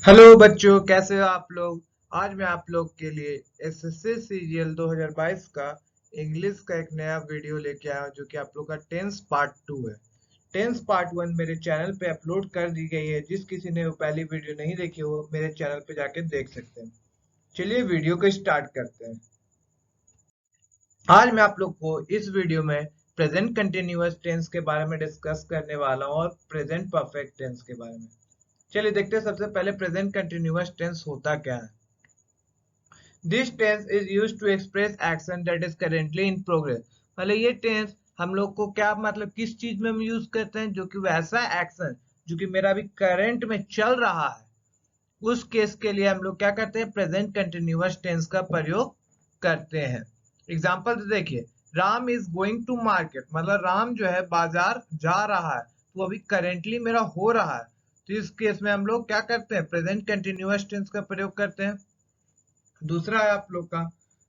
Hello बच्चों, कैसे हो आप लोग। आज मैं आप लोग के लिए एसएससी सीजीएल 2022 का इंग्लिश का एक नया वीडियो लेके आया हूं, जो कि आप लोग का टेंस पार्ट 2 है। टेंस पार्ट 1 मेरे चैनल पे अपलोड कर दी गई है। जिस किसी ने वो पहली वीडियो नहीं देखी हो, मेरे चैनल पे जाके देख सकते हैं। चलिए वीडियो को स्टार्ट करते हैं। आज मैं आप लोग को इस वीडियो में प्रेजेंट कंटिन्यूअस टेंस के बारे में डिस्कस करने वाला हूँ और प्रेजेंट परफेक्ट टेंस के बारे में। चलिए देखते हैं सबसे पहले प्रेजेंट कंटिन्यूअस टेंस होता क्या है। This tense is used to express action that is currently in progress। मतलब ये टेंस हम लोग को क्या मतलब किस चीज में हम यूज करते हैं, जो कि वैसा एक्शन जो कि मेरा अभी करंट में चल रहा है, उस केस के लिए हम लोग क्या करते हैं, प्रेजेंट कंटिन्यूअस टेंस का प्रयोग करते हैं। एग्जाम्पल तो देखिए, Ram is going to market, मतलब राम जो है बाजार जा रहा है, तो अभी करेंटली मेरा हो रहा है, तो इस केस में हम लोग क्या करते हैं, प्रेजेंट कंटिन्यूअस टेंस का प्रयोग करते हैं। दूसरा है आप लोग का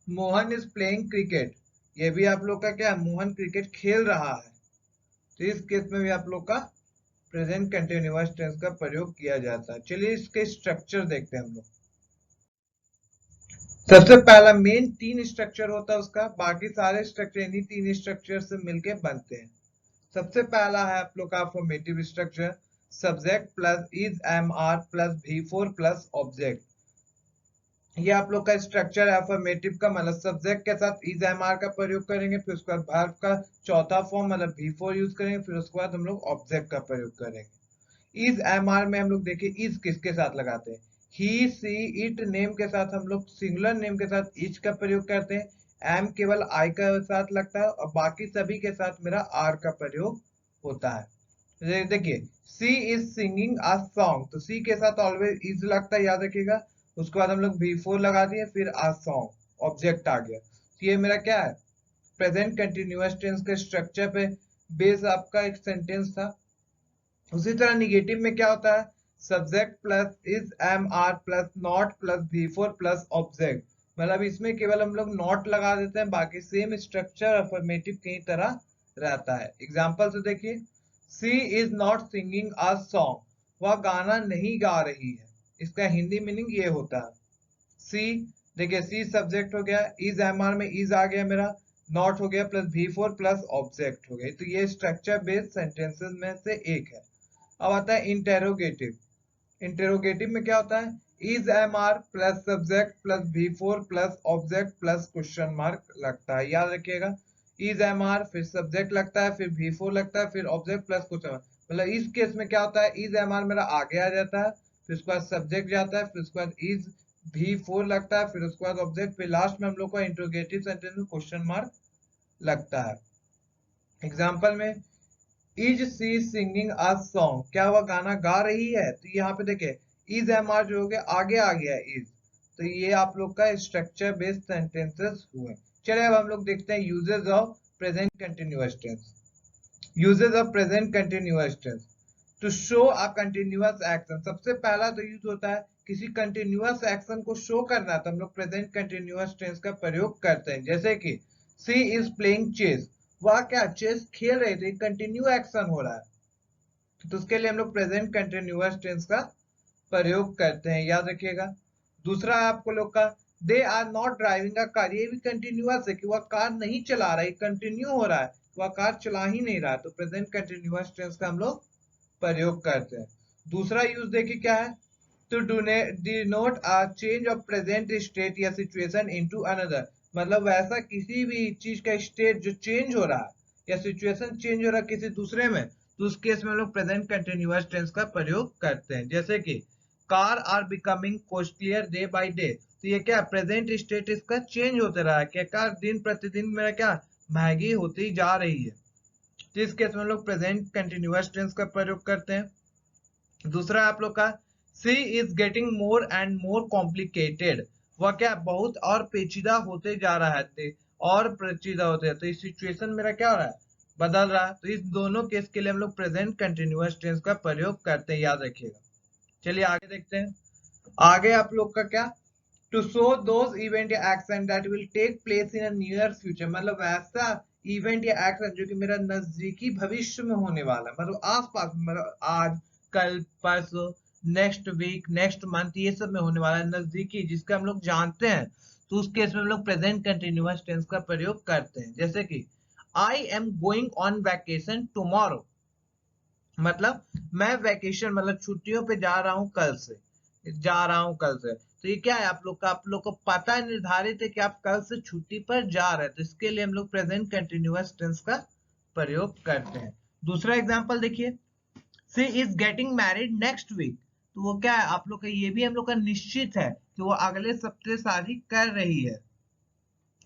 मोहन इज प्लेइंग क्रिकेट। ये भी आप लोग का क्या है, मोहन क्रिकेट खेल रहा है, तो इस केस में भी आप लोग का प्रेजेंट कंटिन्यूअस टेंस का प्रयोग किया जाता है। चलिए इसके स्ट्रक्चर देखते हैं हम लोग। सबसे पहला मेन तीन स्ट्रक्चर होता है उसका, बाकी सारे स्ट्रक्चर इन्हीं तीन स्ट्रक्चर से मिलके बनते हैं। सबसे पहला है आप लोग का affirmative structure, subject plus is am are plus V four plus object. ये आप लोग का स्ट्रक्चर है अफर्मेटिव का, मतलब सब्जेक्ट के साथ इज एम आर का प्रयोग करेंगे, फिर उसके बाद वर्ब का चौथा फॉर्म मतलब बी फोर यूज करेंगे, फिर उसके बाद हम लोग ऑब्जेक्ट का प्रयोग करेंगे। इज एम आर में हम लोग देखिए इज किसके साथ लगाते हैं, ही सी इट नेम के साथ हम लोग सिंगुलर नेम के साथ इज का प्रयोग करते हैं। एम केवल आई का साथ लगता है और बाकी सभी के साथ मेरा आर का प्रयोग होता है। देखिए she is singing a song, तो सी के साथ ऑलवेज इज लगता है, याद रखिएगा। उसके बाद हम लोग बी फोर लगा दिए, फिर आ सॉन्ग ऑब्जेक्ट आ गया, तो ये मेरा क्या है, प्रेजेंट कंटिन्यूअस टेंस के स्ट्रक्चर पे बेस आपका एक सेंटेंस था। उसी तरह निगेटिव में क्या होता है, subject plus is am are plus not plus V four plus object, मतलब इसमें केवल हम लोग नॉट लगा देते हैं, बाकी सेम स्ट्रक्चर अफर्मेटिव की तरह रहता है। एग्जाम्पल से देखिए, she is not singing a song, वह गाना नहीं गा रही है। इसका हिंदी मीनिंग ये होता है, सी, देखिए सी सब्जेक्ट हो गया, इज एम आर में इज आ गया मेरा, नॉट हो गया plus V four plus object हो गया, तो ये स्ट्रक्चर बेस्ड सेंटेंसेस में से एक है। अब आता है इंटेरोगेटिव। इंटेरोगेटिव में क्या होता है, is am are plus subject plus V four plus object plus question mark लगता है, याद रखिएगा। इज एम आर फिर सब्जेक्ट लगता है, फिर वी फोर लगता है, फिर ऑब्जेक्ट प्लस क्वेश्चन मार्क। मतलब इस केस में क्या होता है, इज एम आर मेरा आगे आ जाता है, फिर उसके बाद सब्जेक्ट जाता है, फिर उसके बाद इज भी फोर लगता है, फिर उसके बाद ऑब्जेक्ट, फिर लास्ट में हम लोग का इंट्रोगेटिव सेंटेंस में क्वेश्चन मार्क लगता है। एग्जाम्पल में, is she singing a song, क्या वह गाना गा रही है, तो यहाँ पे देखिए इज एम आर जो हो गया आगे आ गया इज, तो ये आप लोग का स्ट्रक्चर बेस्ड सेंटेंसेस हुए। चलिए अब हम लोग देखते हैं uses of present continuous tense. Uses of present continuous tense to show a continuous action. सबसे पहला तो यूज होता है किसी कंटिन्यूअस एक्शन को शो करना है, तो हम लोग प्रेजेंट कंटिन्यूअस टेंस का प्रयोग करते हैं। जैसे कि सी इज प्लेइंग चेस, वह क्या चेस खेल रहे थे, कंटिन्यू एक्शन हो रहा है, तो उसके लिए हम लोग प्रेजेंट कंटिन्यूअस टेंस का प्रयोग करते हैं, याद रखिएगा। दूसरा है आपको लोग का, they are not driving a car, ये भी कंटिन्यूअस है कि वह कार नहीं चला रहा है, कंटिन्यू हो रहा है, वह कार चला ही नहीं रहा, तो प्रेजेंट कंटिन्यूअस टेंस का हम लोग प्रयोग करते हैं। दूसरा यूज देखिए क्या है, to denote a change of present state या सिचुएशन इनटू अनदर, मतलब वैसा किसी भी चीज का स्टेट जो चेंज हो रहा है या सिचुएशन चेंज हो रहा है किसी दूसरे में, तो उस केस में हम लोग प्रेजेंट कंटिन्यूअस टेंस का प्रयोग करते हैं। जैसे कि car are becoming costlier day by day, तो ये क्या प्रेजेंट स्टेट इसका चेंज होते रहा है, क्या कार दिन प्रतिदिन मेरा क्या महंगी होती जा रही है, तो इस केस में हम लोग प्रेजेंट कंटिन्यूअस टेंस का प्रयोग करते हैं। दूसरा आप लोग का, she is getting more and more complicated, वह क्या बहुत और पेचीदा होते जा रहा है, और पेचीदा होते हैं, तो इस सिचुएशन मेरा क्या हो रहा है, बदल रहा है, तो इस दोनों केस के लिए हम लोग प्रेजेंट कंटिन्यूअस टेंस का प्रयोग करते हैं, याद रखिएगा। चलिए आगे देखते हैं। आगे आप लोग का क्या, टू शो दोज इवेंट या action that will take place in a near future, मतलब ऐसा इवेंट या एक्शन जो कि मेरा नजदीकी भविष्य में होने वाला है, मतलब आस पास, मतलब आज कल परसों नेक्स्ट वीक, नेक्स्ट मंथ, ये सब में होने वाला है, नजदीकी जिसका हम लोग जानते हैं, तो उस केस में हम लोग प्रेजेंट कंटिन्यूअस टेंस का प्रयोग करते हैं। जैसे कि I am going on vacation tomorrow, मतलब मैं वैकेशन मतलब छुट्टियों पे जा रहा हूँ कल से, जा रहा हूँ कल से। तो ये क्या है, आप लोग को पता है, निर्धारित है कि आप कल से छुट्टी पर जा रहे हैं, तो इसके लिए हम लोग प्रेजेंट कंटिन्यूअस टेंस का प्रयोग करते हैं। दूसरा एग्जांपल देखिए, she is getting married next week, तो वो क्या है, आप लोग का ये भी हम लोग का निश्चित है कि वो अगले सप्ताह शादी कर रही है,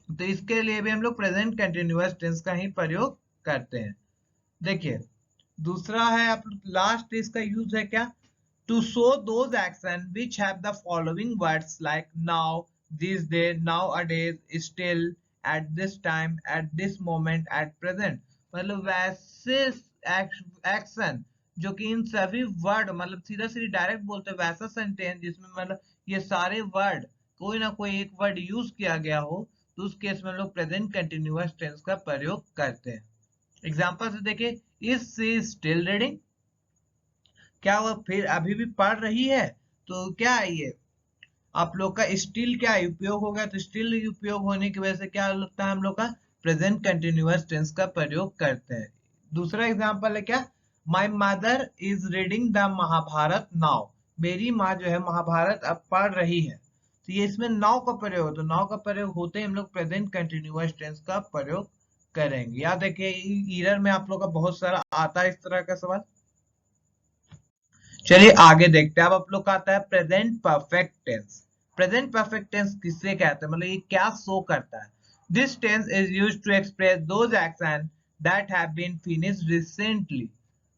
तो इसके लिए भी हम लोग प्रेजेंट कंटिन्यूअस टेंस का ही प्रयोग करते हैं। देखिए दूसरा है, आप लास्ट इसका यूज है क्या, to show those action which have the following words like now, this day, nowadays, still, at this time, at this moment, at present, मतलब वैसे एक्शन जो कि इन सभी वर्ड, मतलब सीधा सीधी डायरेक्ट बोलते हैं, वैसा सेंटेंस जिसमें मतलब ये सारे वर्ड कोई ना कोई एक वर्ड यूज किया गया हो, तो उस केस में हम लोग प्रेजेंट कंटिन्यूअस टेंस का प्रयोग करते हैं। एग्जांपल से देखिए, इज शी स्टिल रीडिंग, क्या वो फिर अभी भी पढ़ रही है, तो क्या है ये आप लोग का स्टिल क्या उपयोग होगा, तो स्टिल उपयोग होने की वजह से क्या लगता है, हम लोग का प्रेजेंट कंटिन्यूअस टेंस का प्रयोग करते हैं। दूसरा एग्जांपल है क्या, my mother is reading the Mahabharata now, मेरी माँ जो है महाभारत अब पढ़ रही है, तो ये इसमें नाउ का प्रयोग हो, तो नाउ का प्रयोग होते ही हम लोग प्रेजेंट कंटिन्यूअस टेंस का प्रयोग करेंगे। याद देखिए ईरर में आप लोग का बहुत सारा आता है इस तरह का सवाल। चलिए आगे देखते हैं। अब आप लोग का आता है present perfect tense. Present perfect tense किससे कहते हैं, मतलब ये क्या शो करता है, this tense is used to express those action that have been finished recently,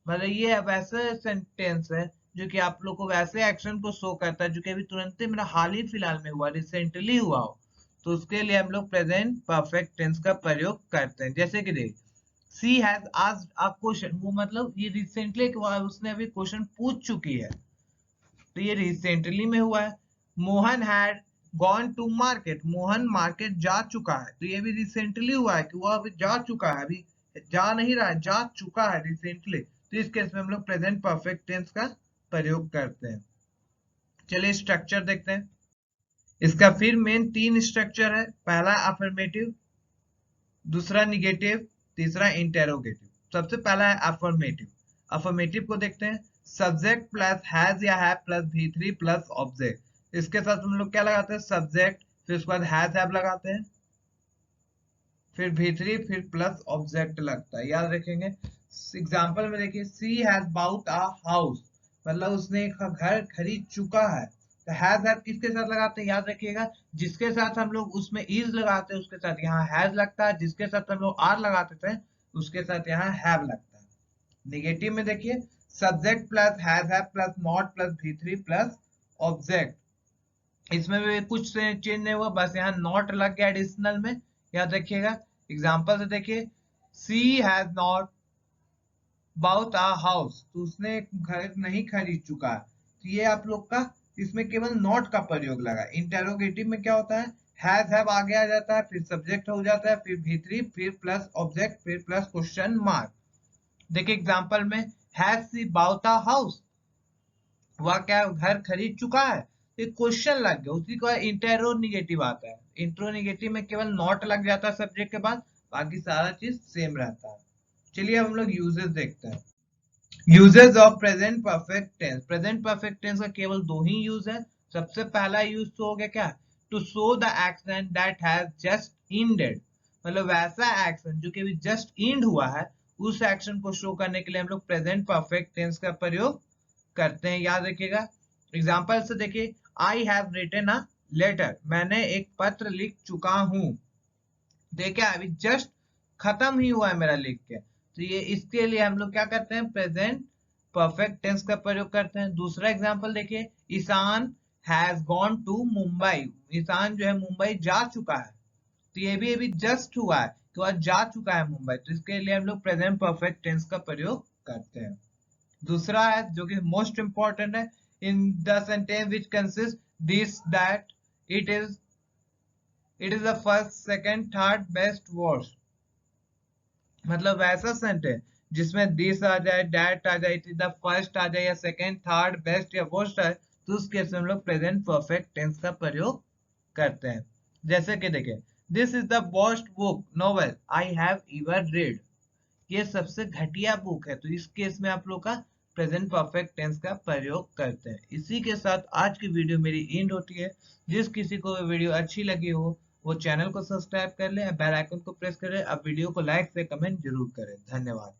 मतलब ये वैसे सेंटेंस है जो कि आप लोग को वैसे एक्शन को शो करता है जो कि अभी तुरंत ही मेरा हाल ही फिलहाल में हुआ, रिसेंटली हुआ हो, तो उसके लिए हम लोग प्रेजेंट परफेक्ट टेंस का प्रयोग करते हैं। जैसे कि देखिए, she has asked a question, वो मतलब ये रिसेंटली उसने अभी क्वेश्चन पूछ चुकी है, तो ये रिसेंटली में हुआ है। Mohan had gone to market, Mohan market जा चुका है, तो ये भी रिसेंटली हुआ है कि वो अभी जा चुका है, अभी जा नहीं रहा है, जा चुका है रिसेंटली, तो इस केस में हम लोग प्रेजेंट परफेक्ट टेंस का प्रयोग करते हैं। चलिए स्ट्रक्चर देखते हैं। इसका फिर मेन तीन स्ट्रक्चर है, पहला अफर्मेटिव, दूसरा निगेटिव, तीसरा इंटेरोगेटिव। सबसे पहला है अफर्मेटिव। अफर्मेटिव को देखते हैं, सब्जेक्ट प्लस हैज या have plus V3 plus object. इसके साथ हम लोग क्या लगाते हैं, सब्जेक्ट, फिर उसके बाद हैज हैव लगाते हैं, फिर V3, फिर प्लस ऑब्जेक्ट लगता है, याद रखेंगे। एग्जाम्पल में देखिए, she has bought a house, मतलब उसने एक घर खरीद चुका है, तो हैज हैव किसके साथ लगाते हैं, याद रखिएगा, जिसके साथ हम लोग उसमें इज लगाते हैं उसके साथ यहाँ हैज लगता है, जिसके साथ हम लोग आर लगाते थे उसके साथ यहाँ हैव लगता है। निगेटिव में देखिए, subject plus has have plus not plus V3 plus object, इसमें भी कुछ चेंज नहीं हुआ, बस यहाँ नॉट लग गया एडिशनल में, याद रखिएगा। एग्जाम्पल से देखिए, she has not bought a house, तो उसने घर नहीं खरीद चुका, तो ये आप लोग का इसमें केवल नॉट का प्रयोग लगा। इंटेरोगेटिव में क्या होता है, हैज हैव आगे आ जाता है, फिर सब्जेक्ट हो जाता है, फिर V3, फिर प्लस ऑब्जेक्ट, फिर प्लस क्वेश्चन मार्क। देखिए एग्जांपल में, has she bought a house, वह क्या घर खरीद चुका है, एक क्वेश्चन लग गया, उसी को इंटेरोनिगेटिव आता है। इंट्रोनिगेटिव में केवल नॉट लग जाता है सब्जेक्ट के बाद, बाकी सारा चीज सेम रहता है। चलिए अब हम लोग यूजेस देखते हैं। Uses of present perfect tense. Present perfect टेंस का केवल दो ही यूज है। सबसे पहला यूज तो हो गया क्या, to show the action that has just ended, मतलब वैसा एक्शन जो कि अभी जस्ट एंड हुआ है, उस एक्शन को शो करने के लिए हम लोग प्रेजेंट परफेक्ट टेंस का प्रयोग करते हैं, याद रखिएगा। एग्जांपल से देखिए, I have written a letter, मैंने एक पत्र लिख चुका हूं, देखिए अभी जस्ट खत्म ही हुआ है मेरा लिख के, तो ये इसके लिए हम लोग क्या करते हैं, प्रेजेंट परफेक्ट टेंस का प्रयोग करते हैं। दूसरा एग्जांपल देखिए, Ishaan has gone to Mumbai, Ishaan जो है मुंबई जा चुका है, तो ये भी अभी जस्ट हुआ है कि वह जा चुका है मुंबई, तो इसके लिए हम लोग प्रेजेंट परफेक्ट टेंस का प्रयोग करते हैं। दूसरा है जो कि मोस्ट इंपॉर्टेंट है, in the sentence which consist this that it is the first second third best worst, मतलब वैसा सेंटेंस जिसमें दिस आ जाए, दैट आ जाए, इट इज द फर्स्ट आ जाए, या सेकंड, थर्ड, बेस्ट या वर्स्ट आए, तो उस केस में हम लोग प्रेजेंट परफेक्ट टेंस का प्रयोग करते हैं। जैसे कि देखिए, this is the worst book novel I have ever read, ये सबसे घटिया बुक है, तो इस केस में आप लोग का प्रेजेंट परफेक्ट टेंस का प्रयोग करते हैं। इसी के साथ आज की वीडियो मेरी एंड होती है। जिस किसी को वीडियो अच्छी लगी हो वो चैनल को सब्सक्राइब कर ले, बेल आइकन को प्रेस करें, अब वीडियो को लाइक से कमेंट जरूर करें। धन्यवाद।